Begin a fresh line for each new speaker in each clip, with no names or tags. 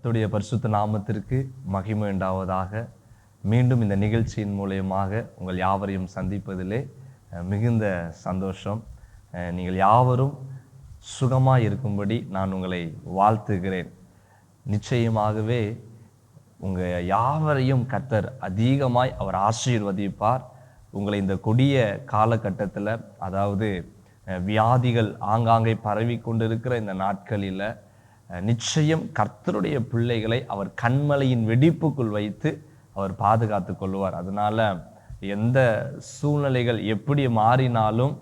கர்த்தருடைய பரிசுத்த நாமத்திற்கு மகிமை உண்டாவதாக. மீண்டும் இந்த நிகழ்ச்சியின் மூலயமாக உங்கள் யாவரையும் சந்திப்பதிலே மிகுந்த சந்தோஷம். நீங்கள் யாவரும் சுகமாக இருக்கும்படி நான் உங்களை வாழ்த்துகிறேன். நிச்சயமாகவே உங்கள் யாவரையும் கர்த்தர் அதிகமாய் அவர் ஆசீர்வதிப்பார். உங்களை இந்த கொடிய காலகட்டத்தில், அதாவது வியாதிகள் ஆங்காங்கே பரவி கொண்டிருக்கிற இந்த நாட்களில் நிச்சயம் கர்த்தருடைய பிள்ளைகளை அவர் கண்மலையின் வெடிப்புக்குள் வைத்து அவர் பாதுகாத்து கொள்வார். அதனால எந்த சூழ்நிலைகள் எப்படி மாறினாலும்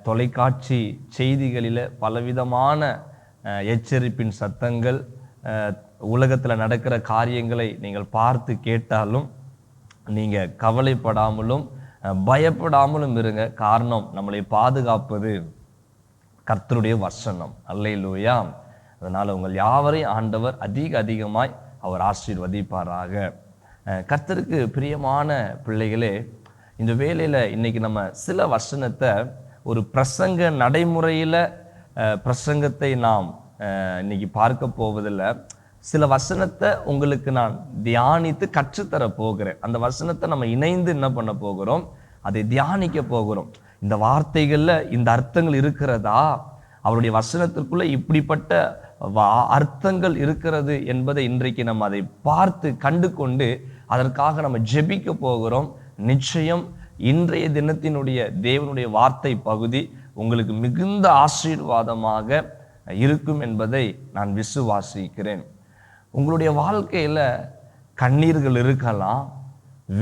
தொலைக்காட்சி செய்திகளில் பலவிதமான எச்சரிப்பின் சத்தங்கள், உலகத்தில் நடக்கிற காரியங்களை நீங்கள் பார்த்து கேட்டாலும் நீங்கள் கவலைப்படாமலும் பயப்படாமலும் இருங்க. காரணம், நம்மளை பாதுகாப்பது கர்த்தருடைய வசனம். அல்லேலூயா. அதனால் உங்கள் யாவரையும் ஆண்டவர் அதிகமாய் அவர் ஆசீர்வதிப்பாராக. கர்த்தருக்கு பிரியமான பிள்ளைகளே, இந்த வேளையில் இன்னைக்கு நம்ம சில வசனத்தை ஒரு பிரசங்க நடைமுறையில் பிரசங்கத்தை நாம் இன்னைக்கு பார்க்க போவதில்லை. சில வசனத்தை உங்களுக்கு நான் தியானித்து கற்றுத்தர போகிறேன். அந்த வசனத்தை நம்ம இணைந்து என்ன பண்ண போகிறோம், அதை தியானிக்க போகிறோம். இந்த வார்த்தைகளில் இந்த அர்த்தங்கள் இருக்கிறதா, அவருடைய வசனத்திற்குள்ள இப்படிப்பட்ட அர்த்தங்கள் இருக்கிறது என்பதை இன்றைக்கு நம்ம அதை பார்த்து கண்டு கொண்டு அதற்காக நம்ம ஜெபிக்க போகிறோம். நிச்சயம் இன்றைய தினத்தினுடைய தேவனுடைய வார்த்தை பகுதி உங்களுக்கு மிகுந்த ஆசீர்வாதமாக இருக்கும் என்பதை நான் விசுவாசிக்கிறேன். உங்களுடைய வாழ்க்கையில கண்ணீர்கள் இருக்கலாம்,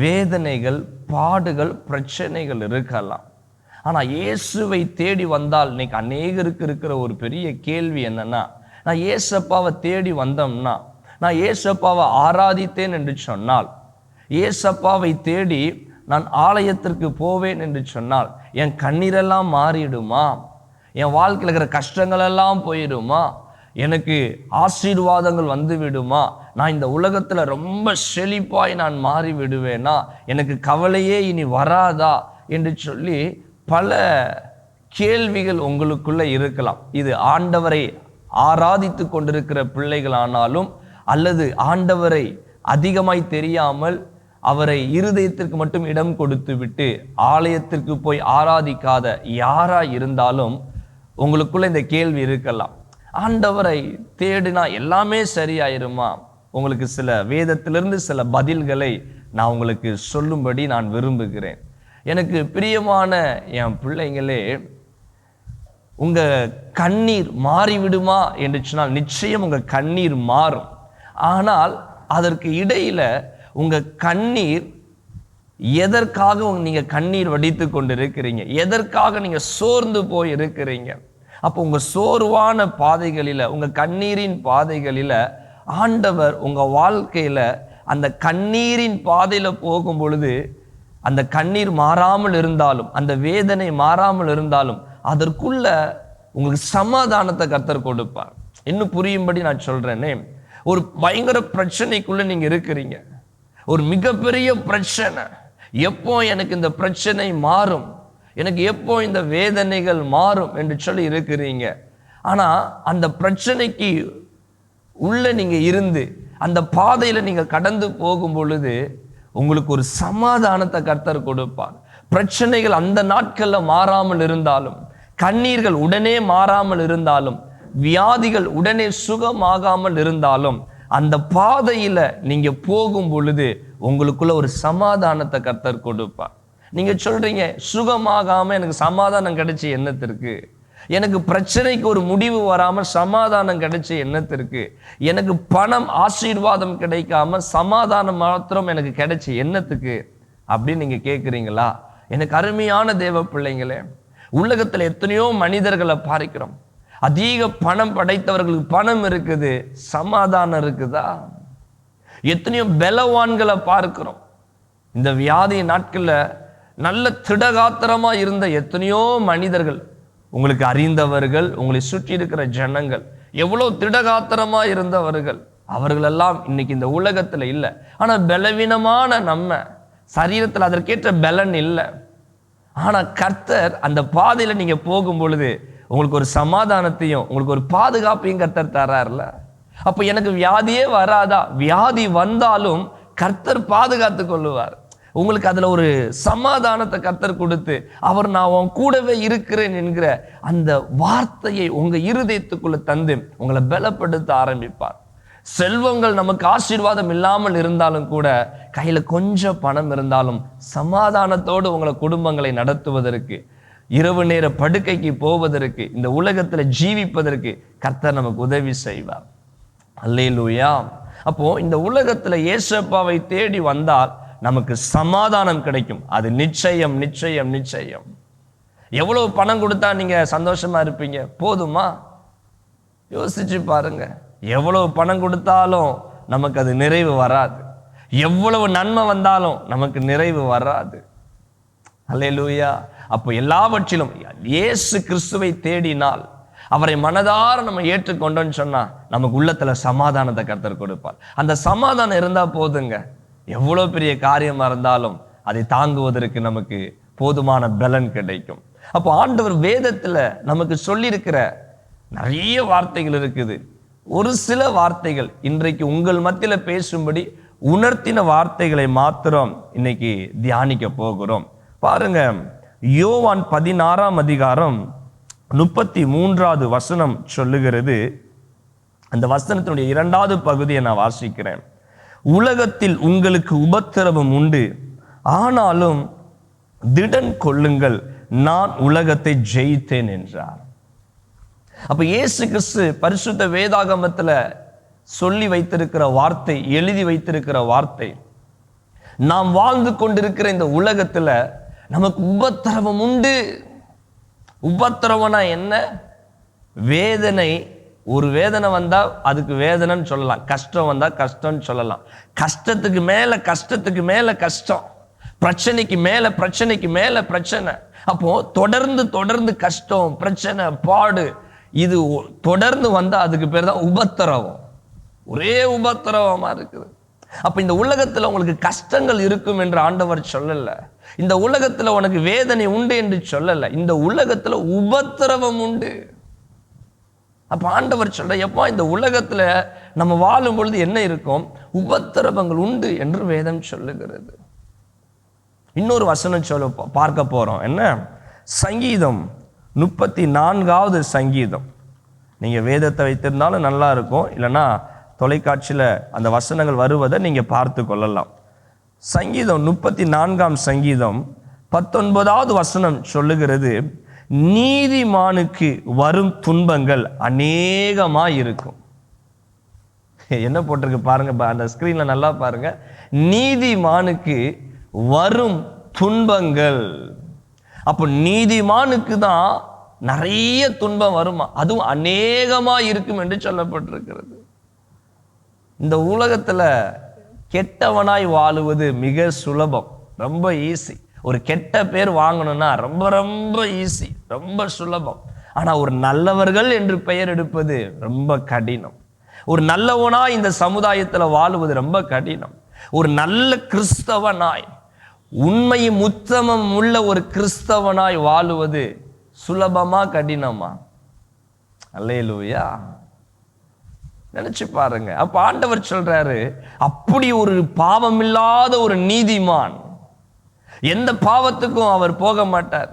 வேதனைகள், பாடுகள், பிரச்சனைகள் இருக்கலாம். ஆனா இயேசுவை தேடி வந்தால் இன்னைக்கு அநேகருக்கு இருக்கிற ஒரு பெரிய கேள்வி என்னன்னா, நான் ஏசப்பாவை தேடி வந்தோம்னா, நான் ஏசப்பாவை ஆராதித்தேன் என்று சொன்னால், ஏசப்பாவை தேடி நான் ஆலயத்திற்கு போவேன் என்று சொன்னால் என் கண்ணீரெல்லாம் மாறிடுமா, என் வாழ்க்கையில் இருக்கிற கஷ்டங்கள் எல்லாம் போயிடுமா, எனக்கு ஆசீர்வாதங்கள் வந்து விடுமா, நான் இந்த உலகத்துல ரொம்ப செழிப்பாய் நான் மாறி விடுவேனா, எனக்கு கவலையே இனி வராதா என்று சொல்லி பல கேள்விகள் உங்களுக்குள்ள இருக்கலாம். இது ஆண்டவரை ஆராதித்து கொண்டிருக்கிற பிள்ளைகளானாலும் அல்லது ஆண்டவரை அதிகமாய் தெரியாமல் அவரை இருதயத்திற்கு மட்டும் இடம் கொடுத்து விட்டு ஆலயத்திற்கு போய் ஆராதிக்காத யாரா இருந்தாலும் உங்களுக்குள்ள இந்த கேள்வி இருக்கலாம். ஆண்டவரை தேடினா எல்லாமே சரியாயிருமா? உங்களுக்கு சில வேதத்திலிருந்து சில பதில்களை நான் உங்களுக்கு சொல்லும்படி நான் விரும்புகிறேன். எனக்கு பிரியமான என் பிள்ளைங்களே, உங்க கண்ணீர் மாறிவிடுமா என்று சொன்னால் நிச்சயம் உங்க கண்ணீர் மாறும். ஆனால் அதற்கு இடையில உங்க கண்ணீர் எதற்காக நீங்க கண்ணீர் வடித்து கொண்டு இருக்கிறீங்க, எதற்காக நீங்க சோர்ந்து போய் இருக்கிறீங்க? அப்போ உங்க சோர்வான பாதைகளில, உங்க கண்ணீரின் பாதைகளில ஆண்டவர் உங்க வாழ்க்கையில அந்த கண்ணீரின் பாதையில போகும் பொழுது, அந்த கண்ணீர் மாறாமல் இருந்தாலும், அந்த வேதனை மாறாமல் இருந்தாலும் அதற்குள்ள உங்களுக்கு சமாதானத்தை கர்த்தர் கொடுப்பார். இன்னும் புரியும்படி நான் சொல்றேனே, ஒரு பயங்கர பிரச்சனைக்குள்ள நீங்க இருக்கிறீங்க, ஒரு மிகப்பெரிய பிரச்சனை. எப்போ எனக்கு இந்த பிரச்சனை மாறும், எனக்கு எப்போ இந்த வேதனைகள் மாறும் என்று சொல்லி இருக்கிறீங்க. ஆனா அந்த பிரச்சனைக்கு உள்ள நீங்க இருந்து அந்த பாதையில நீங்க கடந்து போகும் பொழுது உங்களுக்கு ஒரு சமாதானத்தை கர்த்தர் கொடுப்பார். பிரச்சனைகள் அந்த நாட்கள்ல மாறாமல் இருந்தாலும், கண்ணீர்கள் உடனே மாறாமல் இருந்தாலும், வியாதிகள் உடனே சுகமாகாமல் இருந்தாலும், அந்த பாதையில நீங்க போகும் பொழுது உங்களுக்குள்ள ஒரு சமாதானத்தை கர்த்தர் கொடுப்பார். நீங்க சொல்றீங்க, சுகமாகாம எனக்கு சமாதானம் கிடைச்சி என்னத்திற்கு, எனக்கு பிரச்சனைக்கு ஒரு முடிவு வராம சமாதானம் கிடைச்சி என்னத்திற்கு, எனக்கு பணம் ஆசீர்வாதம் கிடைக்காம சமாதானம் மாத்திரம் எனக்கு கிடைச்சி என்னத்துக்கு அப்படின்னு நீங்க கேட்குறீங்களா? எனக்கு அருமையான தேவ பிள்ளைங்களே, உலகத்துல எத்தனையோ மனிதர்களை பார்க்கிறோம். அதிக பணம் படைத்தவர்களுக்கு பணம் இருக்குது, சமாதானம் இருக்குதா? எத்தனையோ பலவான்களை பார்க்கிறோம். இந்த வியாதி நாட்கள்ல நல்ல திடகாத்திரமா இருந்த எத்தனையோ மனிதர்கள், உங்களுக்கு அறிந்தவர்கள், உங்களை சுற்றி இருக்கிற ஜனங்கள், எவ்வளவு திடகாத்திரமா இருந்தவர்கள், அவர்களெல்லாம் இன்னைக்கு இந்த உலகத்துல இல்லை. ஆனா பலவீனமான நம்ம சரீரத்தில் அதற்கேற்ற பலன் இல்லை. ஆனா கர்த்தர் அந்த பாதையில நீங்க போகும் பொழுது உங்களுக்கு ஒரு சமாதானத்தையும் உங்களுக்கு ஒரு பாதுகாப்பையும் கர்த்தர் தர்றாருல. அப்ப எனக்கு வியாதியே வராதா? வியாதி வந்தாலும் கர்த்தர் பாதுகாத்து கொள்ளுவார். உங்களுக்கு அதுல ஒரு சமாதானத்தை கர்த்தர் கொடுத்து, அவர் நான் உன் கூடவே இருக்கிறேன் என்கிற அந்த வார்த்தையை உங்க இருதயத்துக்குள்ள தந்து உங்களை பலப்படுத்த ஆரம்பிப்பார். செல்வங்கள் நமக்கு ஆசீர்வாதம் இல்லாமல் இருந்தாலும் கூட, கையில கொஞ்சம் பணம் இருந்தாலும் சமாதானத்தோடு உங்களை குடும்பங்களை நடத்துவதற்கு, இரவு நேர படுக்கைக்கு போவதற்கு, இந்த உலகத்துல ஜீவிப்பதற்கு கர்த்தர் நமக்கு உதவி செய்வார். அல்லேலூயா. அப்போ இந்த உலகத்துல இயேசுவை தேடி வந்தால் நமக்கு சமாதானம் கிடைக்கும். அது நிச்சயம் நிச்சயம் நிச்சயம். எவ்வளவு பணம் கொடுத்தா நீங்க சந்தோஷமா இருப்பீங்க? போதுமா? யோசிச்சு பாருங்க. எவ்வளவு பணம் கொடுத்தாலும் நமக்கு அது நிறைவு வராது. எவ்வளவு நன்மை வந்தாலும் நமக்கு நிறைவு வராது. அல்லேலூயா. அப்போ எல்லாவற்றிலும் இயேசு கிறிஸ்துவை தேடினால், அவரை மனதார நம்ம ஏற்றுக்கொண்டோன்னு சொன்னா, நமக்கு உள்ளத்துல சமாதானத்தை கர்த்தர் கொடுப்பார். அந்த சமாதானம் இருந்தா போதுங்க. எவ்வளவு பெரிய காரியமா இருந்தாலும் அதை தாங்குவதற்கு நமக்கு போதுமான பலன் கிடைக்கும். அப்போ ஆண்டவர் வேதத்துல நமக்கு சொல்லியிருக்கிற நிறைய வார்த்தைகள் இருக்குது. ஒரு சில வார்த்தைகள் இன்றைக்கு உங்கள் மத்தியில பேசும்படி உணர்த்தின வார்த்தைகளை மாத்திரம் இன்னைக்கு தியானிக்க போகிறோம். பாருங்க, யோவான் 16ஆம் அதிகாரம் 33வது வசனம் சொல்லுகிறது. அந்த வசனத்தினுடைய 2வது பகுதியை நான் வாசிக்கிறேன். உலகத்தில் உங்களுக்கு உபத்திரவம் உண்டு, ஆனாலும் திடன் கொள்ளுங்கள், நான் உலகத்தை ஜெயித்தேன் என்றார். அப்ப இயேசு கிறிஸ்து பரிசுத்த வேதாகமத்துல சொல்லி வைத்திருக்கிற வார்த்தை, எழுதி வைத்திருக்கிற வார்த்தை, நாம் வாழ்ந்து கொண்டிருக்கிற இந்த உலகத்துல நமக்கு உபத்திரவம் உண்டு. உபத்திரவம்னா என்ன? வேதனை. ஒரு வேதனை வந்தா அதுக்கு வேதனைன்னு சொல்லலாம், கஷ்டம் வந்தா கஷ்டம்னு சொல்லலாம். கஷ்டத்துக்கு மேல கஷ்டத்துக்கு மேல கஷ்டம், பிரச்சனைக்கு மேல பிரச்சனைக்கு மேல பிரச்சனை. அப்போ தொடர்ந்து தொடர்ந்து கஷ்டம், பிரச்சனை, பாடு, இது தொடர்ந்து வந்தா அதுக்கு பேர் தான் உபத்திரவம். ஒரே உபத்திரவமா இருக்குது. அப்ப இந்த உலகத்துல உங்களுக்கு கஷ்டங்கள் இருக்கும் என்று ஆண்டவர் சொல்லல. இந்த உலகத்துல உனக்கு வேதனை உண்டு என்று சொல்லல. இந்த உலகத்துல உபத்திரவம் உண்டு. அப்ப ஆண்டவர் சொல்ற, எப்போ இந்த உலகத்துல நம்ம வாழும் பொழுது என்ன இருக்கும்? உபத்திரவங்கள் உண்டு என்று வேதம் சொல்லுகிறது. இன்னொரு வசனம் பார்க்க போறோம். என்ன? சங்கீதம் 34வது சங்கீதம். நீங்க வேதத்தை வைத்திருந்தாலும் நல்லா இருக்கும், இல்லைன்னா தொலைக்காட்சியில அந்த வசனங்கள் வருவதை நீங்க பார்த்து கொள்ளலாம். சங்கீதம் 34ஆம் சங்கீதம் 19வது வசனம் சொல்லுகிறது, நீதிமானுக்கு வரும் துன்பங்கள் அநேகமா இருக்கும். என்ன போட்டிருக்கு பாருங்க, அந்த ஸ்கிரீன்ல நல்லா பாருங்க. நீதிமானுக்கு வரும் துன்பங்கள். அப்போ நீதிமானுக்கு தான் நிறைய துன்பம் வருமா, அதுவும் அநேகமா இருக்கும் என்று சொல்லப்பட்டிருக்கிறது. இந்த உலகத்துல கெட்டவனாய் வாழுவது மிக சுலபம், ரொம்ப ஈஸி. ஒரு கெட்ட பேர் வாங்கணும்னா ரொம்ப ரொம்ப ஈஸி, ரொம்ப சுலபம். ஆனா ஒரு நல்லவர்கள் என்று பெயர் எடுப்பது ரொம்ப கடினம். ஒரு நல்லவனாய் இந்த சமுதாயத்துல வாழுவது ரொம்ப கடினம். ஒரு நல்ல கிறிஸ்தவனாய், உண்மையும் உத்தமம் உள்ள ஒரு கிறிஸ்தவனாய் வாழுவது சுலபமா கடினமா? அல்லேலூயா. நினைச்சு பாருங்க. அப்ப ஆண்டவர் சொல்றாரு, அப்படி ஒரு பாவம் இல்லாத ஒரு நீதிமான், எந்த பாவத்துக்கும் அவர் போக மாட்டார்.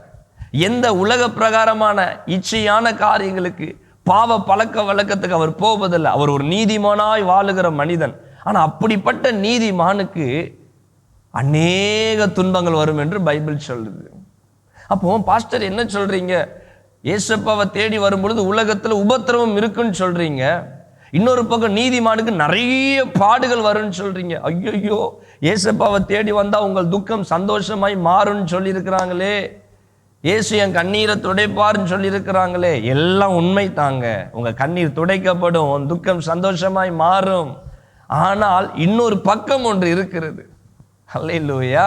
எந்த உலக பிரகாரமான இச்சையான காரியங்களுக்கு, பாவ பழக்க வழக்கத்துக்கு அவர் போவதில்லை. அவர் ஒரு நீதிமானாய் வாழுகிற மனிதன். ஆனா அப்படிப்பட்ட நீதிமானுக்கு அநேக துன்பங்கள் வரும் என்று பைபிள் சொல்லுது. அப்போ பாஸ்டர் என்ன சொல்றீங்க? இயேசுவை தேடி வரும்பொழுது உலகத்துல உபத்திரவம் இருக்குன்னு சொல்றீங்க, இன்னொரு பக்கம் நீதிமானுக்கு நிறைய பாடுகள் வரும்னு சொல்றீங்க. ஐயோ, இயேசுவை தேடி வந்தா உங்கள் துக்கம் சந்தோஷமாய் மாறும்னு சொல்லி இருக்கிறாங்களே, இயேசு என் கண்ணீரை துடைப்பார்ன்னு சொல்லி இருக்கிறாங்களே. எல்லாம் உண்மை தாங்க, உங்க கண்ணீர் துடைக்கப்படும், உன் துக்கம் சந்தோஷமாய் மாறும். ஆனால் இன்னொரு பக்கம் ஒன்று இருக்கிறது. அல்லேலூயா.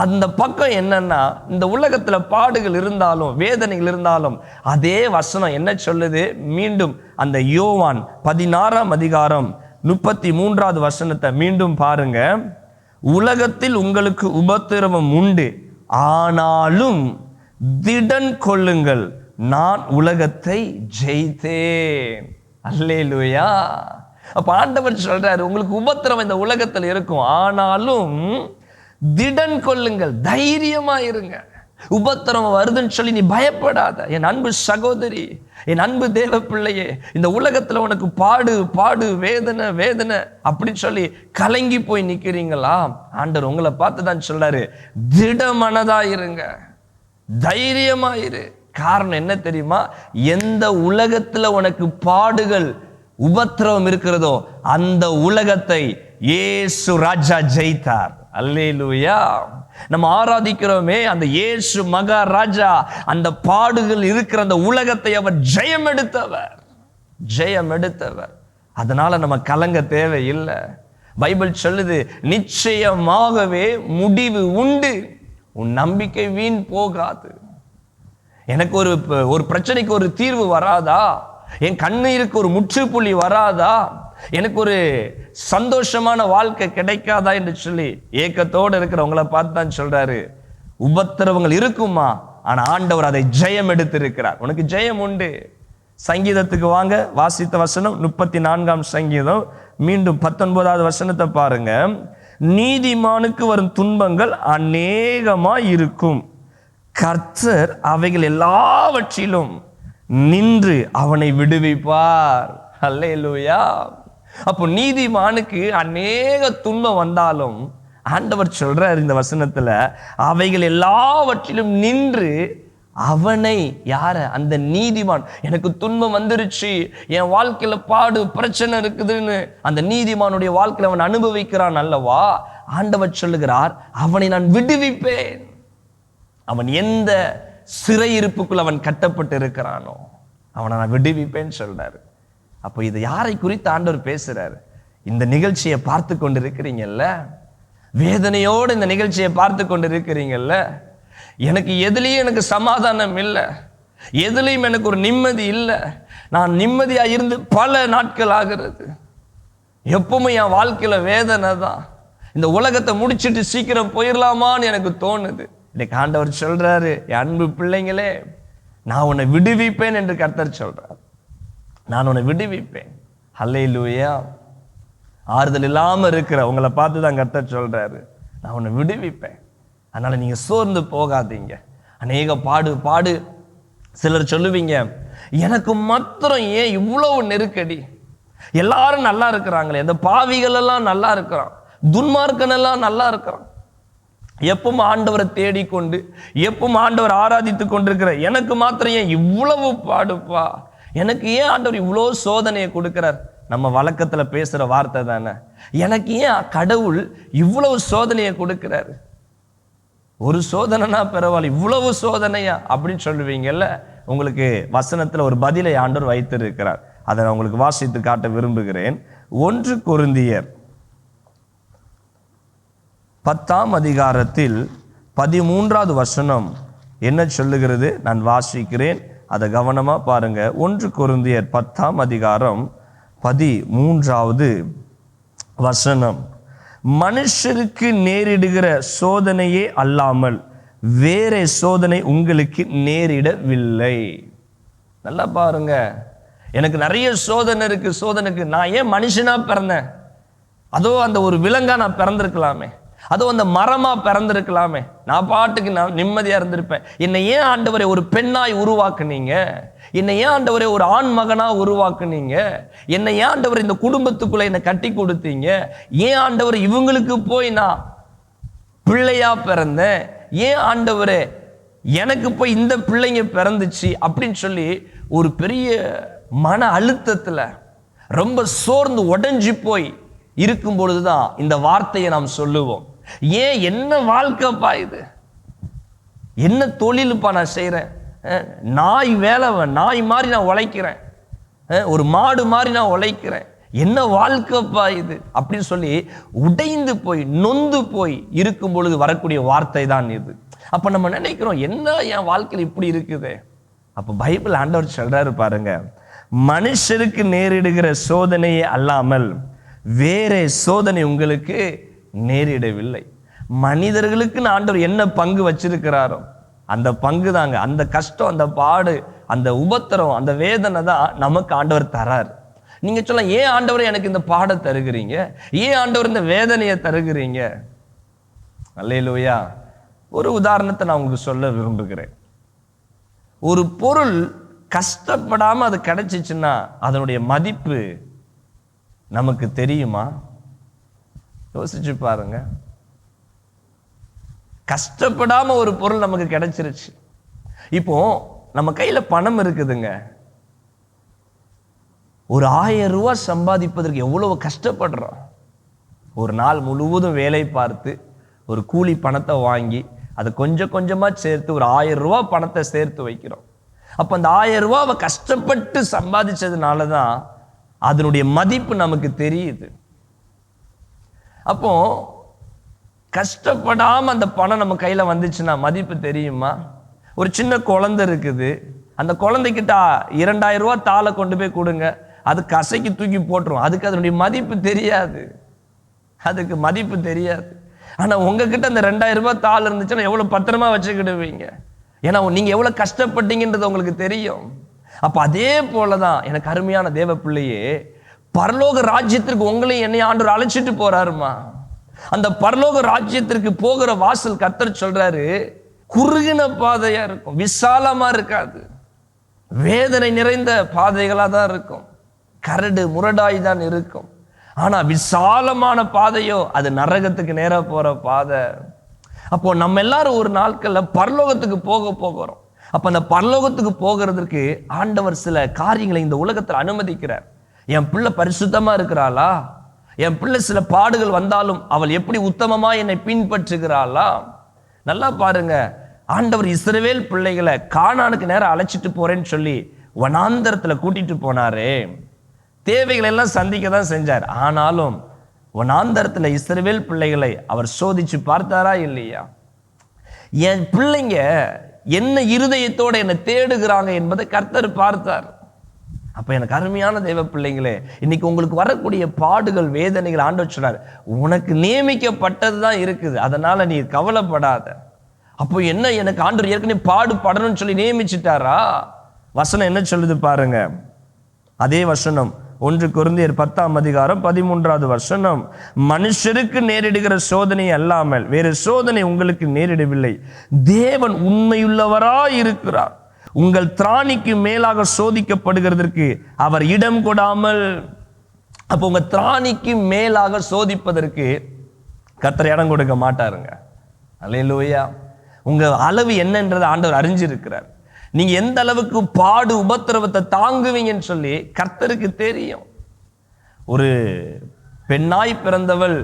அந்த பக்கம் என்னன்னா, இந்த உலகத்துல பாடுகள் இருந்தாலும் வேதனைகள் இருந்தாலும் அதே வசனம் என்ன சொல்லுது? மீண்டும் அந்த யோவான் 16ஆம் அதிகாரம் 33வது வசனத்தை மீண்டும் பாருங்க. உலகத்தில் உங்களுக்கு உபத்திரவம் உண்டு, ஆனாலும் திடன் கொள்ளுங்கள், நான் உலகத்தை ஜெயித்தேன். அல்லேலூயா. அப்ப ஆண்டவர் சொல்றாரு, உங்களுக்கு உபத்திரவம் இந்த உலகத்தில் இருக்கும், ஆனாலும் திடன் கொள்ளுங்கள், தைரியமா இருங்க. உபத்திரம் வருதுன்னு சொல்லி நீ பயப்படாத. என் அன்பு சகோதரி, என் அன்பு தேவ பிள்ளையே, இந்த உலகத்துல உனக்கு பாடு பாடு வேதனை வேதனை அப்படின்னு சொல்லி கலங்கி போய் நிக்கிறீங்களா? ஆண்டவர் உங்களை பார்த்து தான் சொல்றாரு, திடமனதா இருங்க, தைரியமா இரு. காரணம் என்ன தெரியுமா? எந்த உலகத்துல உனக்கு பாடுகள் உபத்திரவம் இருக்கிறதோ அந்த உலகத்தை இயேசு ராஜா ஜெயித்தார். அல்லேலூயா. நம்ம ஆராதிக்கிறோமே அந்த இயேசு மகாராஜா, அந்த பாடுகள் இருக்கிற அந்த உலகத்தை அவர் ஜெயம் எடுத்தவர். அதனால நம்ம கலங்க தேவையில்லை. பைபிள் சொல்லுது, நிச்சயமாகவே முடிவு உண்டு, உன் நம்பிக்கை வீண் போகாது. எனக்கு ஒரு பிரச்சனைக்கு ஒரு தீர்வு வராதா? என் கண்ணீருக்கு ஒரு முற்றுப்புள்ளி வராதா? எனக்கு ஒரு சந்தோஷமான வாழ்க்கை கிடைக்காதா என்று சொல்லி ஏக்கத்தோடு இருக்கிறவங்களை பார்த்து தான் சொல்றாரு, உபத்திரவங்கள் இருக்குமா, ஆனா ஆண்டவர் அதை ஜெயம் எடுத்திருக்கிறார். உனக்கு ஜெயம் உண்டு. சங்கீதத்துக்கு வாங்க, வாசித்த வசனம் 34ஆம் சங்கீதம், மீண்டும் 19வது வசனத்தை பாருங்க. நீதிமானுக்கு வரும் துன்பங்கள் அநேகமாய் இருக்கும், கர்த்தர் அவைகள் எல்லாவற்றிலும் நின்று அவனை விடுவிப்பார். அல்லேலூயா. அப்போ நீதிமானுக்கு அநேக துன்பம் வந்தாலும் ஆண்டவர் சொல்றார் இந்த வசனத்துல, அவைகள் எல்லாவற்றிலும் நின்று அவனை, யார? அந்த நீதிமான். எனக்கு துன்பம் வந்துருச்சு, என் வாழ்க்கையில பாடு பிரச்சனை இருக்குதுன்னு அந்த நீதிமானுடைய வாழ்க்கையில அவன் அனுபவிக்கிறான் அல்லவா? ஆண்டவர் சொல்லுகிறார், அவனை நான் விடுவிப்பேன். அவன் எந்த சிறையிருப்புக்குள் அவன் கட்டப்பட்டு இருக்கிறானோ அவனை நான் விடுவிப்பேன்னு சொல்றாரு. அப்போ இது யாரை குறித்து ஆண்டவர் பேசுறாரு? இந்த நிகழ்ச்சியை பார்த்து கொண்டு இருக்கிறீங்கல்ல, வேதனையோடு இந்த நிகழ்ச்சியை பார்த்து கொண்டு இருக்கிறீங்கல்ல, எனக்கு எதுலேயும் எனக்கு சமாதானம் இல்லை, எதுலேயும் எனக்கு ஒரு நிம்மதி இல்லை, நான் நிம்மதியாக இருந்து பல நாட்கள் ஆகிறது, எப்பவுமே என் வாழ்க்கையில வேதனை தான், இந்த உலகத்தை முடிச்சுட்டு சீக்கிரம் போயிடலாமான்னு எனக்கு தோணுது. இன்னைக்கு ஆண்டவர் சொல்றாரு, என் அன்பு பிள்ளைங்களே, நான் உன்னை விடுவிப்பேன் என்று கர்த்தர் சொல்றார். நான் உன்னை விடுவிப்பேன். அல்லேலூயா. ஆறுதல் இல்லாம இருக்கிற உங்களை பார்த்து தான் கர்த்தர் சொல்றாரு, நான் உன்னை விடுவிப்பேன். அதனால நீங்க சோர்ந்து போகாதீங்க. அநேக பாடு. சிலர் சொல்லுவீங்க, எனக்கு மாத்திரம் ஏன் இவ்வளவு நெருக்கடி? எல்லாரும் நல்லா இருக்கிறாங்களே, இந்த பாவிகள் எல்லாம் நல்லா இருக்கிறான், துன்மார்க்கன் எல்லாம் நல்லா இருக்கிறான், எப்பவும் ஆண்டவரை தேடிக்கொண்டு எப்பவும் ஆண்டவர் ஆராதித்து கொண்டிருக்கிற எனக்கு மாத்திரம் ஏன் இவ்வளவு பாடுப்பா? எனக்கு ஏன் ஆண்டவர் இவ்வளோ சோதனையை கொடுக்கிறார்? நம்ம வழக்கத்துல பேசுற வார்த்தை தானே, எனக்கு ஏன் கடவுள் இவ்வளவு சோதனையை கொடுக்கிறாரு? ஒரு சோதனைனா பரவாயில்ல, இவ்வளவு சோதனையா அப்படின்னு சொல்லுவீங்கல்ல. உங்களுக்கு வசனத்துல ஒரு பதிலை ஆண்டவர் வைத்திருக்கிறார். அதை நான் உங்களுக்கு வாசித்து காட்ட விரும்புகிறேன். 1 கொரிந்தியர் 10ஆம் அதிகாரத்தில் 13வது வசனம் என்ன சொல்லுகிறது? நான் வாசிக்கிறேன், அதை கவனமா பாருங்க. 1 கொரிந்தியர் 10ஆம் அதிகாரம் 13வது வசனம், மனுஷருக்கு நேரிடுகிற சோதனையே அல்லாமல் வேற சோதனை உங்களுக்கு நேரிடவில்லை. நல்லா பாருங்க, எனக்கு நிறைய சோதனை இருக்கு. சோதனைக்கு நான் ஏன் மனுஷனா பிறந்தேன்? அதோ அந்த ஒரு விலங்கா நான் பிறந்திருக்கலாமே, அதோ அந்த மரமா பிறந்திருக்கலாமே, நான் பாட்டுக்கு நான் நிம்மதியா இருந்திருப்பேன். என்னை ஏன் ஆண்டவரை ஒரு பெண்ணாய் உருவாக்குனீங்க? என்னை ஏன் ஆண்டவரை ஒரு ஆண் மகனா உருவாக்குனீங்க? என்னை ஏன் ஆண்டவர் இந்த குடும்பத்துக்குள்ள என்னை கட்டி கொடுத்தீங்க? ஏன் ஆண்டவர் இவங்களுக்கு போய் நான் பிள்ளையா பிறந்தேன்? ஏன் ஆண்டவரே எனக்கு போய் இந்த பிள்ளைங்க பிறந்துச்சு அப்படின்னு சொல்லி ஒரு பெரிய மன அழுத்தத்துல ரொம்ப சோர்ந்து உடைஞ்சு போய் இருக்கும் பொழுதுதான் இந்த வார்த்தையை நாம் சொல்லுவோம். ஏன், என்ன வாழ்க்கைப்பா இது? என்ன தொழிலுப்பா நான் செய்யறேன்? நாய் வேலை, நாய் மாதிரி நான் உழைக்கிறேன், ஒரு மாடு மாதிரி நான் உழைக்கிறேன், என்ன வாழ்க்கைப்பா இது அப்படின்னு சொல்லி உடைந்து போய் நொந்து போய் இருக்கும் பொழுது வரக்கூடிய வார்த்தை தான் இது. அப்ப நம்ம நினைக்கிறோம், என்ன என் வாழ்க்கையில் இப்படி இருக்குது? அப்ப பைபிள் ஆண்டவர் சொல்றாரு பாருங்க, மனுஷருக்கு நேரிடுகிற சோதனையே அல்லாமல் வேற சோதனை உங்களுக்கு நேரிடவில்லை. மனிதர்களுக்கு ஆண்டவர் என்ன பங்கு வச்சிருக்கிறாரோ அந்த பங்கு தாங்க, அந்த கஷ்டம், அந்த பாடு, அந்த உபத்திரம், அந்த வேதனை தான் நமக்கு ஆண்டவர் தரார். நீங்க சொல்ல, ஏன் ஆண்டவர் எனக்கு இந்த பாடம் தருகிறீங்க, ஏன் ஆண்டவர் இந்த வேதனையை தருகிறீங்க? அல்லேலூயா. ஒரு உதாரணத்தை நான் உங்களுக்கு சொல்ல விரும்புகிறேன். ஒரு பொருள் கஷ்டப்படாம அது கிடைச்சிச்சுன்னா அதனுடைய மதிப்பு நமக்கு தெரியுமா? யோசிச்சு பாருங்க. கஷ்டப்படாம ஒரு பொருள் நமக்கு கிடைச்சிருச்சு. இப்போ நம்ம கையில பணம் இருக்குதுங்க. ஒரு 1000 ரூபாய் சம்பாதிப்பதற்கு எவ்வளவு கஷ்டப்படுறோம். ஒரு நாள் முழுவதும் வேலை பார்த்து ஒரு கூலி பணத்தை வாங்கி அதை கொஞ்சம் கொஞ்சமா சேர்த்து ஒரு 1000 ரூபாய் பணத்தை சேர்த்து வைக்கிறோம். அப்ப அந்த 1000 ரூபாவை கஷ்டப்பட்டு சம்பாதிச்சதுனாலதான் அதனுடைய மதிப்பு நமக்கு தெரியுது. அப்போ கஷ்டப்படாம அந்த பணம் நம்ம கையில வந்துச்சுன்னா மதிப்பு தெரியுமா? ஒரு சின்ன குழந்தை இருக்குது, அந்த குழந்தைகிட்ட 2000 ரூபாய் தாளை கொண்டு போய் கொடுங்க, அது கசைக்கு தூக்கி போட்டுரும். அதுக்கு அதனுடைய மதிப்பு தெரியாது, அதுக்கு மதிப்பு தெரியாது. ஆனா உங்ககிட்ட அந்த 2000 ரூபாய் தாள் இருந்துச்சுன்னா எவ்வளவு பத்திரமா வச்சுக்கிடுவீங்க. ஏன்னா நீங்க எவ்வளவு கஷ்டப்பட்டீங்கன்றது உங்களுக்கு தெரியும். அப்ப அதே போலதான் எனக்கு அருமையான தேவ பிள்ளையே, பரலோக ராஜ்யத்திற்கு உங்களையும் என்னை ஆண்டவர் அழைச்சிட்டு போறாருமா. அந்த பரலோக ராஜ்யத்திற்கு போகிற வாசல் கர்த்தர் சொல்றாரு, குறுகின பாதையா இருக்கும், விசாலமா இருக்காது, வேதனை நிறைந்த பாதைகளா தான் இருக்கும், கரடு முரடாய் தான் இருக்கும். ஆனா விசாலமான பாதையோ அது நரகத்துக்கு நேரா போற பாதை. அப்போ நம்ம எல்லாரும் ஒரு நாட்கள்ல பரலோகத்துக்கு போகிறோம். அப்ப அந்த பரலோகத்துக்கு போகிறதுக்கு ஆண்டவர் சில காரியங்களை இந்த உலகத்தில் அனுமதிக்கிறார். என் பிள்ளை பரிசுத்தமா இருக்கிறாளா, என் பிள்ளை சில பாடுகள் வந்தாலும் அவள் எப்படி உத்தமமா என்னை பின்பற்றுகிறாளா? நல்லா பாருங்க, ஆண்டவர் இஸ்ரவேல் பிள்ளைகளை கானானுக்கு நேரம் அழைச்சிட்டு போறேன்னு சொல்லி வனாந்தரத்துல கூட்டிட்டு போனாரே, தேவைகளை எல்லாம் சந்திக்க தான் செஞ்சார். ஆனாலும் வனாந்தரத்துல இஸ்ரவேல் பிள்ளைகளை அவர் சோதிச்சு பார்த்தாரா இல்லையா? என் பிள்ளைங்க என்ன இருதயத்தோட என்னை தேடுகிறாங்க என்பதை கர்த்தர் பார்த்தார். அப்ப எனக்கு அருமையான தேவ பிள்ளைங்களே, இன்னைக்கு உங்களுக்கு வரக்கூடிய பாடுகள் வேதனைகள் ஆண்டவர் சொன்னார், உனக்கு நியமிக்கப்பட்டதுதான் இருக்குது, அதனால நீ கவலைப்படாத. அப்போ என்ன, எனக்கு ஆண்டவர் ஏற்கனவே பாடுபடணும்னு சொல்லி நியமிச்சிட்டாரா? வசனம் என்ன சொல்லுது பாருங்க. அதே வசனம் 1 கொரிந்தியர் 10:13 மனுஷருக்கு நேரிடுகிற சோதனை அல்லாமல் வேறு சோதனை உங்களுக்கு நேரிடவில்லை, தேவன் உண்மையுள்ளவராய் இருக்கிறார், உங்கள் திராணிக்கு மேலாக சோதிக்கப்படுகிறதற்கு அவர் இடம் கொடாமல். அப்போ உங்க திராணிக்கு மேலாக சோதிப்பதற்கு கர்த்தர் இடம் கொடுக்க மாட்டாருங்க. அல்லேலூயா. உங்க அளவு என்னன்றதை ஆண்டவர் அறிஞ்சிருக்கிறார். நீங்க எந்த அளவுக்கு பாடு உபத்திரவத்தை தாங்குவீங்கன்னு சொல்லி கர்த்தருக்கு தெரியும். ஒரு பெண்ணாய் பிறந்தவள்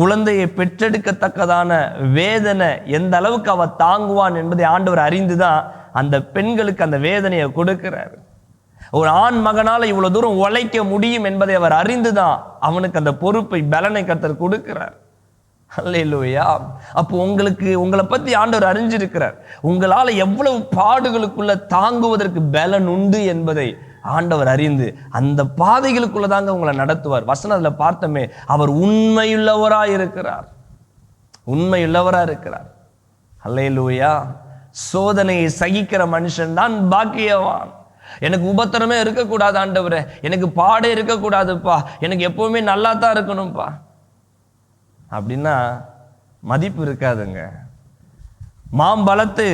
குழந்தையை பெற்றெடுக்கத்தக்கதான வேதனை எந்த அளவுக்கு அவ தாங்குவான் என்பதை ஆண்டவர் அறிந்துதான் அந்த பெண்களுக்கு அந்த வேதனையை கொடுக்கிறார். ஒரு ஆண் மகனால இவ்வளவு தூரம் உழைக்க முடியும் என்பதை அவர் அறிந்துதான் அவனுக்கு அந்த பொறுப்பை பலனை கர்த்தர் கொடுக்கிறார். அல்லேலூயா. அப்போ உங்களை பத்தி ஆண்டவர் அறிஞ்சிருக்கிறார். உங்களால எவ்வளவு பாடுகளுக்குள்ள தாங்குவதற்கு பலன் உண்டு என்பதை ஆண்டவர் அறிந்து அந்த பாதைகளுக்குள்ளதாங்க உங்களை நடத்துவார். வசனத்துல பார்த்தமே, அவர் உண்மையுள்ளவராய் இருக்கிறார், உண்மையுள்ளவரா இருக்கிறார். அல்லேலூயா. சோதனையை சகிக்கிற மனுஷன் தான் பாக்கியவான். எனக்கு உபத்திரமே இருக்கக்கூடாது ஆண்டவரே, எனக்கு பாடே இருக்கக்கூடாதுப்பா, எனக்கு எப்பவுமே நல்லா தான் இருக்கணும்ப்பா அப்படின்னா மதிப்பு இருக்காதுங்க. மாம்பழத்து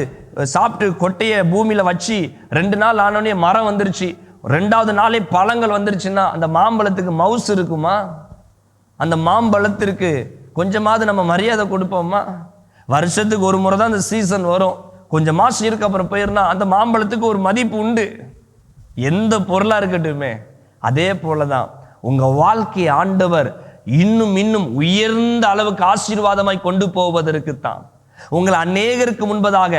சாப்பிட்டு கொட்டைய பூமியில வச்சு 2 நாள் ஆனோடனே மரம் வந்துருச்சு, 2வது நாளே பழங்கள் வந்துருச்சுன்னா அந்த மாம்பழத்துக்கு மவுசு இருக்குமா? அந்த மாம்பழத்திற்கு கொஞ்சமாவது நம்ம மரியாதை கொடுப்போமா? வருஷத்துக்கு ஒரு முறை தான் அந்த சீசன் வரும், கொஞ்சம் மாசம் இருக்கு அப்புறம் போயிருந்தா அந்த மாம்பழத்துக்கு ஒரு மதிப்பு உண்டு, எந்த பொருளா இருக்கட்டுமே. அதே போலதான் உங்க வாழ்க்கையை ஆண்டவர் இன்னும் இன்னும் உயர்ந்த அளவுக்கு ஆசீர்வாதமாய் கொண்டு போவதற்குத்தான், உங்களை அநேகருக்கு முன்பதாக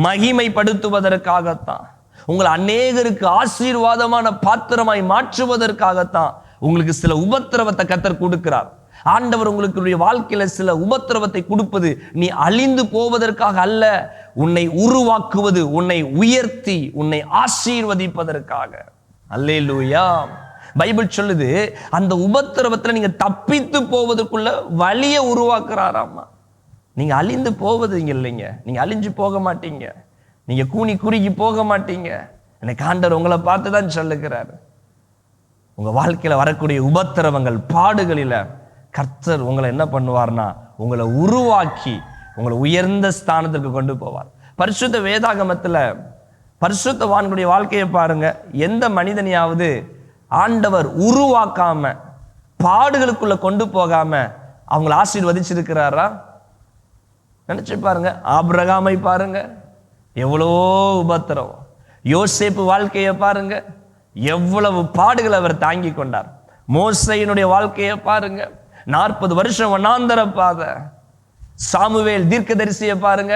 மகிமைப்படுத்துவதற்காகத்தான், உங்களை அநேகருக்கு ஆசீர்வாதமான பாத்திரமாய் மாற்றுவதற்காகத்தான் உங்களுக்கு சில உபத்திரவத்தை கர்த்தர் கொடுக்கிறார். ஆண்டவர் உங்களுக்கு வாழ்க்கையில சில உபத்திரவத்தை கொடுப்பது நீ அழிந்து போவதற்காக அல்ல, உன்னை உருவாக்குவது, உன்னை உயர்த்தி உன்னை ஆசீர்வதிப்பதற்காக. அல்லேலூயா. பைபிள் சொல்லுது, அந்த உபத்திரவத்துல நீங்க தப்பித்து போவதற்குள்ள வழியை உருவாக்குறாராமா. நீங்க அழிந்து போவது இல்லைங்க, நீங்க அழிஞ்சு போக மாட்டீங்க, நீங்க கூனி குறுகி போக மாட்டீங்க. எனக்கு ஆண்டவர் உங்களை பார்த்துதான் சொல்லுகிறாரு, உங்க வாழ்க்கையில வரக்கூடிய உபத்திரவங்கள், பாடுகளில கர்த்தர் உங்களை என்ன பண்ணுவார்னா உங்களை உருவாக்கி உங்களை உயர்ந்த ஸ்தானத்திற்கு கொண்டு போவார். பரிசுத்த வேதாகமத்துல பரிசுத்தவான்களுடைய வாழ்க்கையை பாருங்க. எந்த மனிதனையாவது ஆண்டவர் உருவாக்காம பாடுகளுக்குள்ள கொண்டு போகாம அவங்களை ஆசீர்வதிச்சிருக்கிறாரா? நினைச்சு பாருங்க. ஆபிரகாமை பாருங்க, எவ்வளோ உபத்திரம். யோசேப்பு வாழ்க்கையை பாருங்க, எவ்வளவு பாடுகளை அவர் தாங்கி கொண்டார். மோசேயினுடைய வாழ்க்கையை பாருங்க, 40 வருஷம் வனாந்தர பாதை. சாமுவேல் தீர்க்கதரிசியை பாருங்க,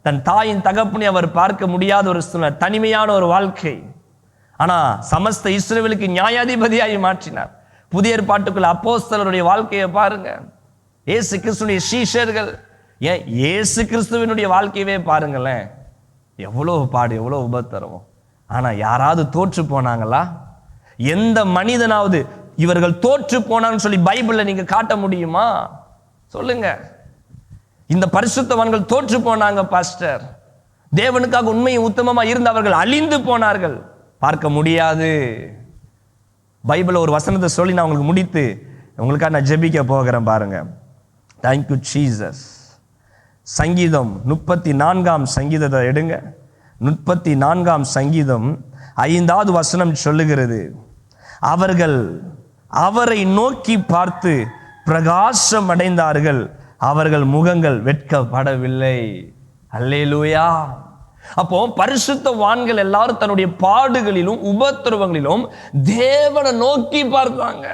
தன் தாயின் தகப்பனை அவர் பார்க்க முடியாத ஒரு சூழ்நிலை, தனிமையான ஒரு வாழ்க்கை. ஆனா சமஸ்த இஸ்ரவேலுக்கு நியாயாதிபதியாகி மாற்றினார். புதிய ஏற்பாட்டுக்குள்ள அப்போஸ்தலருடைய வாழ்க்கையை பாருங்க, இயேசு கிறிஸ்துவினுடைய சீஷர்கள், ஏன் இயேசு கிறிஸ்துவினுடைய வாழ்க்கையவே பாருங்களேன், எவ்வளவு பாடு, எவ்வளவு உபத்திரவம். ஆனா யாராவது தோற்று போனாங்களா? எந்த மனிதனாவது இவர்கள் தோற்று போனான்னு சொல்லி பைபிள்ல நீங்க காட்ட முடியுமா? சொல்லுங்க. இந்த பரிசுத்தவான்கள் தோற்று போனாங்க பாஸ்டர், தேவனுக்காக உண்மையும் உத்தமமா இருந்தவர்கள் அழிந்து போனார்கள், பார்க்க முடியாது. பைபிள் ஒரு வசனத்தை சொல்லி நான் உங்களுக்கு முடித்து உங்களுக்காக நான் ஜெபிக்க போகிறேன் பாருங்க. Thank you Jesus. சங்கீதம் 34ஆம் சங்கீதத்தை எடுங்க. 34ஆம் சங்கீதம் 5வது வசனம் சொல்லுகிறது, அவர்கள் அவரை நோக்கி பார்த்து பிரகாசம் அடைந்தார்கள், அவர்கள் முகங்கள் வெட்கப்படவில்லை. அல்லேலூயா. அப்போ பரிசுத்தவான்கள் எல்லாரும் தன்னுடைய பாடுகளிலும் உபத்திரவங்களிலும் தேவனை நோக்கி பார்த்தாங்க,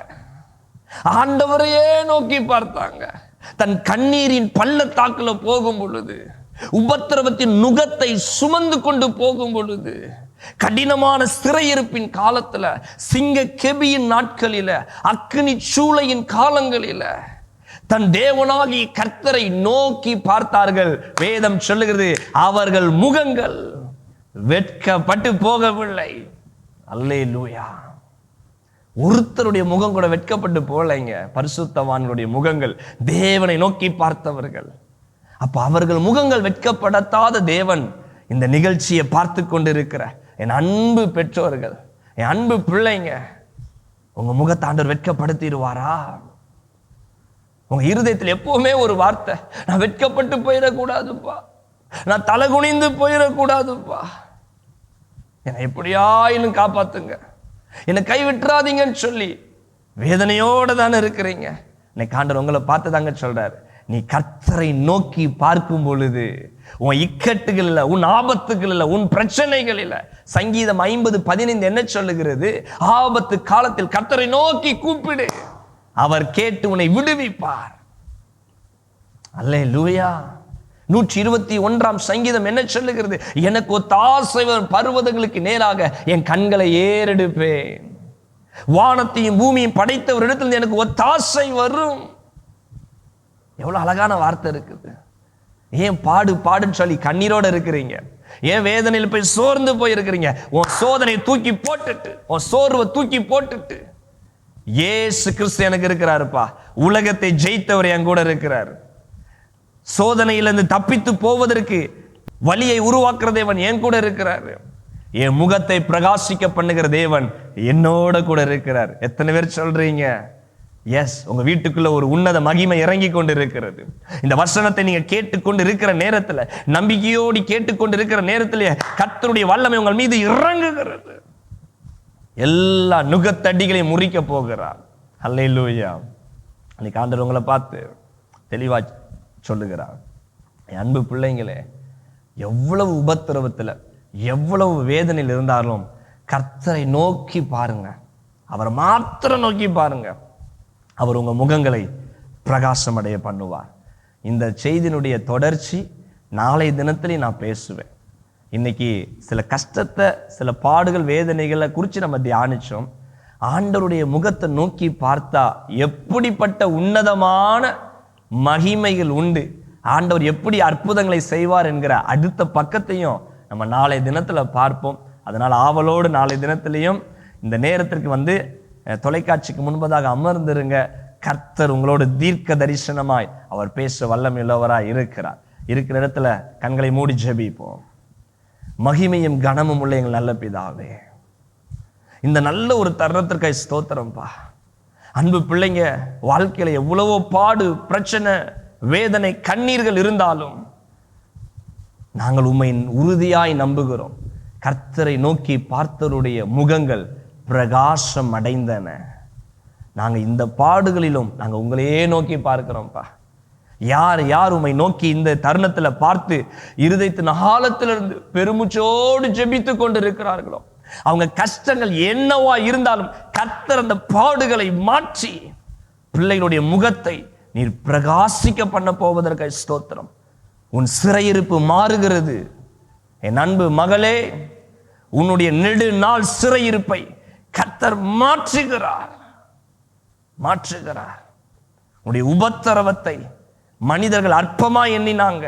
ஆண்டவரையே நோக்கி பார்த்தாங்க. தன் கண்ணீரின் பள்ளத்தாக்குல போகும் பொழுது, உபத்திரவத்தின் நுகத்தை சுமந்து கொண்டு போகும் பொழுது, கடினமான சிறையிருப்பின் காலத்துல, சிங்க கெபியின் நாட்களில, அக்கினி சூளையின் காலங்களில தன் தேவனாகிய கர்த்தரை நோக்கி பார்த்தார்கள். வேதம் சொல்லுகிறது, அவர்கள் முகங்கள் வெட்கப்பட்டு போகவில்லை. அல்லேலூயா. ஒருத்தருடைய முகம் கூட வெட்கப்பட்டு போகலைங்க. பரிசுத்தவான்களுடைய முகங்கள் தேவனை நோக்கி பார்த்தவர்கள். அப்ப அவர்கள் முகங்கள் வெட்கப்படாத தேவன் இந்த நிகழ்ச்சியை பார்த்து கொண்டிருக்கிற என் அன்பு பெற்றோர்கள், என் அன்பு பிள்ளைங்க, உங்க முகத்தை ஆண்டவர் வெட்கப்படுத்திடுவாரா? உங்க இருதயத்தில் எப்பவுமே ஒரு வார்த்தை, நான் வெட்கப்பட்டு போயிடக்கூடாதுப்பா, நான் தலை குனிந்து போயிடக்கூடாதுப்பா, என்னை எப்படியாயிலும் காப்பாத்துங்க, என்னை கைவிட்டுறாதீங்கன்னு சொல்லி வேதனையோட தானே இருக்கிறீங்க. இன்னைக்கு ஆண்டவர் உங்களை பார்த்து தாங்க சொல்றாரு, நீ கர்த்தரை நோக்கி பார்க்கும் பொழுது உன் இக்கட்டுகள் இல்ல, உன் ஆபத்துகள் இல்ல, உன் பிரச்சனைகள் இல்ல. சங்கீதம் 50:15 என்ன சொல்லுகிறது? ஆபத்து காலத்தில் கர்த்தரை நோக்கி கூப்பிடு, அவர் கேட்டு உன்னை விடுவிப்பார். அல்லேலூயா. 121ஆம் சங்கீதம் என்ன சொல்லுகிறது? எனக்கு ஒத்தாசை பர்வதங்களுக்கு நேராக என் கண்களை ஏறெடுப்பேன், வானத்தையும் பூமியும் படைத்தவரிடத்தில் எனக்கு ஒத்தாசை வரும். எவ்வளவு அழகான வார்த்தை இருக்குது. ஏன் பாடுன்னு சொல்லி கண்ணீரோட இருக்கிறீங்க? ஏன் வேதனையில் போய் சோர்ந்து போயிருக்கிறீங்க? உன் சோதனை தூக்கி போட்டுட்டு, உன் சோர்வை தூக்கி போட்டுட்டு, இயேசு கிறிஸ்து எனக்கு இருக்கிறாருப்பா, உலகத்தை ஜெயித்தவர் என் கூட இருக்கிறார், சோதனையிலிருந்து தப்பித்து போவதற்கு வழியை உருவாக்குற தேவன் என் கூட இருக்கிறார், என் முகத்தை பிரகாசிக்க பண்ணுகிற தேவன் என்னோட கூட இருக்கிறார். எத்தனை பேர் சொல்றீங்க? எஸ். உங்க வீட்டுக்குள்ள ஒரு உன்னத மகிமை இறங்கி கொண்டு இருக்கிறது. இந்த வசனத்தை நீங்க கேட்டுக்கொண்டு இருக்கிற நேரத்துல, நம்பிக்கையோடு கேட்டுக்கொண்டு இருக்கிற நேரத்திலே கர்த்தருடைய வல்லமை உங்கள் மீது இறங்குகிறது. எல்லா நுகத்தடிகளையும் முறிக்க போகிறார். அல்லேலூயா. அன்னைக்கு ஆண்டவர் உங்களை பார்த்து தெளிவா சொல்லுகிறார், என் அன்பு பிள்ளைங்களே, எவ்வளவு உபத்திரவத்துல, எவ்வளவு வேதனையில் இருந்தாலும் கர்த்தரை நோக்கி பாருங்க, அவரை மாத்திரம் நோக்கி பாருங்க, அவர் உங்க முகங்களை பிரகாசம் அடைய பண்ணுவார். இந்த செய்தியினுடைய தொடர்ச்சி நாளை தினத்திலே நான் பேசுவேன். இன்னைக்கு சில கஷ்டத்தை, சில பாடுகள், வேதனைகளை குறித்து நம்ம தியானிச்சோம். ஆண்டவருடைய முகத்தை நோக்கி பார்த்தா எப்படிப்பட்ட உன்னதமான மகிமைகள் உண்டு, ஆண்டவர் எப்படி அற்புதங்களை செய்வார் என்கிற அடுத்த பக்கத்தையும் நம்ம நாளை தினத்துல பார்ப்போம். அதனால ஆவலோடு நாளை தினத்திலையும் இந்த நேரத்திற்கு தொலைக்காட்சிக்கு முன்பதாக அமர்ந்திருங்க. கர்த்தர் உங்களோடு தீர்க்க தரிசனமாய் அவர் பேச வல்லமையுள்ளவராய் இருக்கிறார். இருக்கிற இடத்துல கண்களை மூடி ஜெபிப்போம். மகிமையும் கனமும் உள்ள எங்கள் நல்ல பிதாவே, இந்த நல்ல ஒரு தருணத்திற்காக ஸ்தோத்திரம்பா. அன்பு பிள்ளைங்க, வாழ்க்கையில எவ்வளவோ பாடு, பிரச்சனை, வேதனை, கண்ணீர்கள் இருந்தாலும் நாங்கள் உம்மை உறுதியாய் நம்புகிறோம். கர்த்தரை நோக்கி பார்த்தவருடைய முகங்கள் பிரகாசம் அடைந்தன. நாங்க இந்த பாடுகளிலும் நாங்க உங்களையே நோக்கி பார்க்கிறோம்ப்பா. யார் யார் உம்மை நோக்கி இந்த தருணத்துல பார்த்து இருதயத்தின் ஆழத்திலிருந்து பெருமுச்சோடு ஜெபித்து கொண்டு இருக்கிறார்களோ, அவங்க கஷ்டங்கள் என்னவா இருந்தாலும் கர்த்தர் அந்த பாடுகளை மாற்றி பிள்ளைகளுடைய முகத்தை நீர் பிரகாசிக்க பண்ண போவதற்காக ஸ்தோத்திரம். உன் சிறையிருப்பு மாறுகிறது. என் அன்பு மகளே, உன்னுடைய நெடு நாள் சிறையிருப்பை கர்த்தர் மாற்றுகிறார். உன்னுடைய உபத்திரவத்தை மனிதர்கள் அற்பமா எண்ணினாங்க.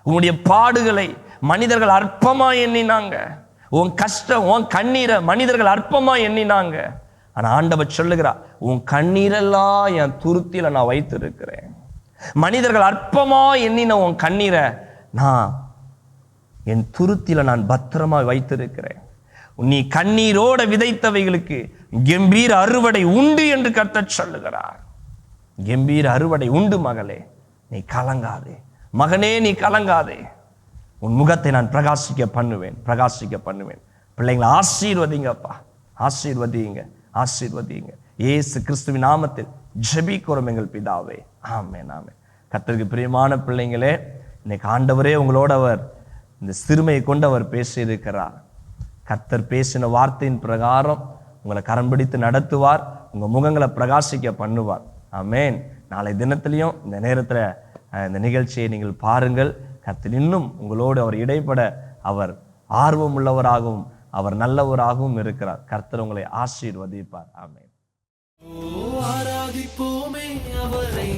உன்னுடைய பாடுகளை மனிதர்கள் அற்பமா எண்ணினாங்க. உன் கஷ்டம், உன் கண்ணீரை மனிதர்கள் அற்பமா எண்ணினாங்க. ஆனா ஆண்டவர் சொல்லுகிறார், உன் கண்ணீரெல்லாம் என் துருத்தியில நான் வைத்திருக்கிறேன். மனிதர்கள் அற்பமா எண்ணின உன் கண்ணீரை நான் என் துருத்தியில நான் பத்திரமா வைத்திருக்கிறேன். நீ கண்ணீரோட விதைத்தவைகளுக்கு கம்பீர அறுவடை உண்டு என்று கர்த்தர் சொல்லுகிறார். கம்பீர அறுவடை உண்டு மகளே, நீ கலங்காதே. மகனே, நீ கலங்காதே. உன் முகத்தை நான் பிரகாசிக்க பண்ணுவேன். பிள்ளைங்களை ஆசீர்வதிங்கப்பா, ஆசீர்வதிங்க. இயேசு கிறிஸ்துவின் நாமத்தில் ஜெபிக்கிறோம் எங்கள் பிதாவே, ஆமென். கர்த்தருக்கு பிரியமான பிள்ளைங்களே, இன்னைக்கு ஆண்டவரே உங்களோட அவர் இந்த சிறுமையை கொண்டு அவர் பேசியிருக்கிறார். கர்த்தர் பேசின வார்த்தையின் பிரகாரம் உங்களை கரம் பிடித்து நடத்துவார். உங்க முகங்களை பிரகாசிக்க பண்ணுவார். ஆமென். நாளை தினத்திலையும் இந்த நேரத்தில் இந்த நிகழ்ச்சியை நீங்கள் பாருங்கள். கர்த்தர் இன்னும் உங்களோடு அவர் இடைப்பட அவர் ஆர்வம் உள்ளவராகவும் அவர் நல்லவராகவும் இருக்கிறார். கர்த்தர் உங்களை ஆசீர்வதிப்பார். ஆமென்.
ஆராதிப்போமே அவரை.